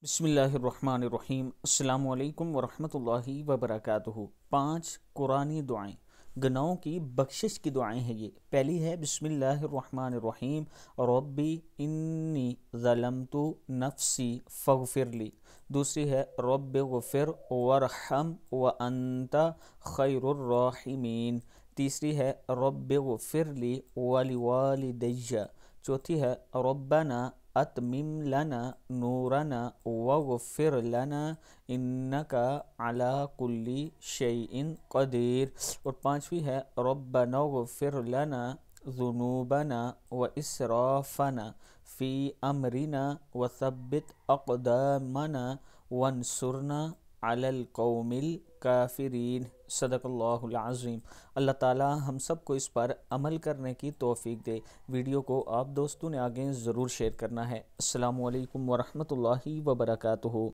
بسم اللہ الرحمن الرحیم۔ السلام علیکم ورحمۃ اللہ وبرکاتہ۔ 5 قرآنی دعائیں، گناہوں کی بخشش کی دعائیں ہیں۔ یہ پہلی ہے بسم اللہ الرحمن الرحیم، ربی انی ظلمت نفسی فاغفر لی۔ دوسری ہے رب اغفر وارحم وانت خیر الراحمین۔ تیسری ہے رب اغفر لی ولوالدی۔ چوتھی ہے ربنا اتمم لنا نورنا واغفر لنا انک علی کل شیء قدیر۔ اور پانچویں ہے ربنا اغفر لنا ذنوبنا واسرافنا فی امرنا وثبت اقدامنا وانصرنا علی القوم الکافرین۔ صدق اللہ العظیم۔ اللہ تعالی ہم سب کو اس پر عمل کرنے کی توفیق دے۔ ویڈیو کو آپ دوستوں نے آگے ضرور شیئر کرنا ہے۔ السلام علیکم ورحمۃ اللہ وبرکاتہ۔